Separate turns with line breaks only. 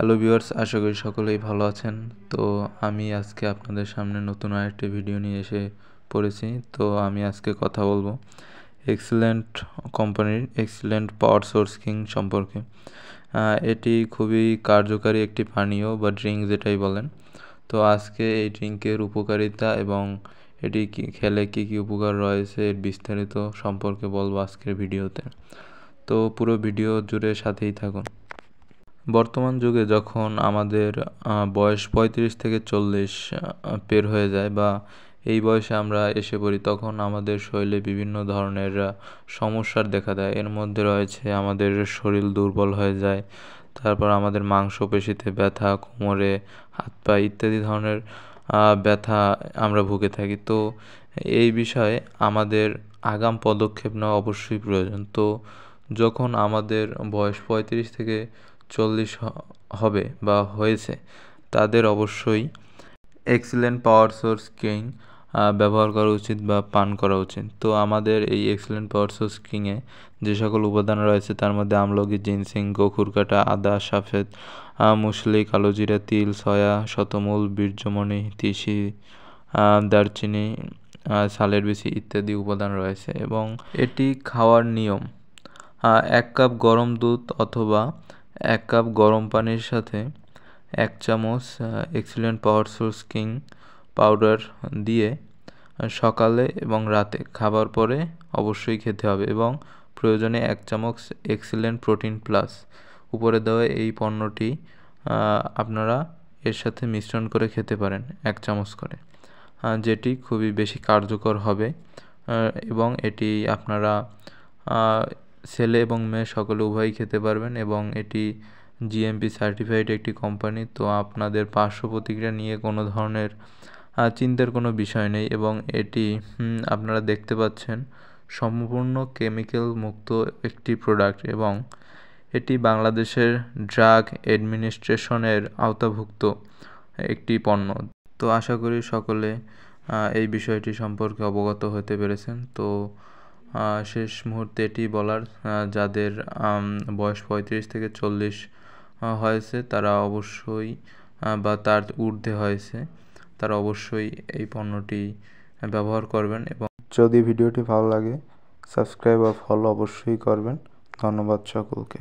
Hello viewers, আশা করি সকলেই ভালো আছেন। তো আমি আজকে আপনাদের সামনে নতুন আরেকটি ভিডিও নিয়ে এসে পড়েছি। তো আমি আজকে কথা বলবো এক্সিলেন্ট কোম্পানির এক্সিলেন্ট পাওয়ার সোর্স কিং সম্পর্কে। এটি খুবই কার্যকারী একটি পানীয় বা ড্রিঙ্ক যেটাই বলেন। তো আজকে এই ড্রিঙ্কের উপকারিতা এবং এটি খেলে কী কী উপকার রয়েছে এর বিস্তারিত সম্পর্কে বলবো আজকের ভিডিওতে। তো পুরো ভিডিও জুড়ে সাথেই থাকুন। বর্তমান যুগে যখন আমাদের বয়স 35 থেকে 40 পের হয়ে যায় বা এই বয়সে আমরা এসে পড়ি, তখন আমাদের শরীরে বিভিন্ন ধরনের সমস্যার দেখা দেয়। এর মধ্যে রয়েছে আমাদের শরীর দুর্বল হয়ে যায়, তারপর আমাদের মাংসপেশিতে ব্যথা, কোমরে, হাত পা ইত্যাদি ধরনের ব্যথা আমরা ভুগে থাকি। তো এই বিষয়ে আমাদের আগাম পদক্ষেপ নেওয়া অবশ্যই প্রয়োজন। তো যখন আমাদের বয়স 35 থেকে 40 হবে বা হয়েছে, তাদের অবশ্যই এক্সিলেন্ট পাওয়ার সোর্স কিং ব্যবহার করা উচিত বা পান করা উচিত। তো আমাদের এই এক্সিলেন্ট পাওয়ার সোর্স কিংয়ে যে সকল উপাদান রয়েছে তার মধ্যে আমলকি, জিনসিং, গোখুরকাটা, আদা, সাফেদ, মুসলি, কালোজিরা, তিল, সয়া, শতমূল, বীর্যমণি, তিসি, দারচিনি, সালের বিচি ইত্যাদি উপাদান রয়েছে। এবং এটি খাওয়ার নিয়ম: 1 কাপ গরম দুধ অথবা 1 কাপ গরম পানির সাথে 1 চামচ excellent power source king powder দিয়ে সকালে এবং রাতে খাবার পরে অবশ্যই খেতে হবে। এবং প্রয়োজনে 1 চামচ এক্সিলেন্ট প্রোটিন প্লাস উপরে দেওয়া এই পণ্যটি আপনারা এর সাথে মিশ্রণ করে খেতে পারেন 1 চামচ করে, যেটি খুবই বেশি কার্যকর হবে। এবং এটি আপনারা ছেলে এবং মেয়ে সকলে উভয়ই খেতে পারবেন। এবং এটি জিএমপি সার্টিফাইড একটি কোম্পানি। তো আপনাদের পার্শ্ব প্রতিক্রিয়া নিয়ে কোনো ধরনের চিন্তার কোনো বিষয় নেই। এবং এটি আপনারা দেখতে পাচ্ছেন সম্পূর্ণ কেমিক্যাল মুক্ত একটি প্রোডাক্ট এবং এটি বাংলাদেশের ড্রাগ অ্যাডমিনিস্ট্রেশনের আওতাভুক্ত একটি পণ্য। তো আশা করি সকলে এই বিষয়টি সম্পর্কে অবগত হতে পেরেছেন। তো শেষ মুহূর্তে এটি বলার, যাদের বয়স 35 থেকে 40 হয়েছে তারা অবশ্যই বা তার ঊর্ধ্বে হয়েছে তারা অবশ্যই এই পণ্যটি ব্যবহার করবেন। এবং যদি ভিডিওটি ভালো লাগে সাবস্ক্রাইব বা ফলো অবশ্যই করবেন। ধন্যবাদ সকলকে।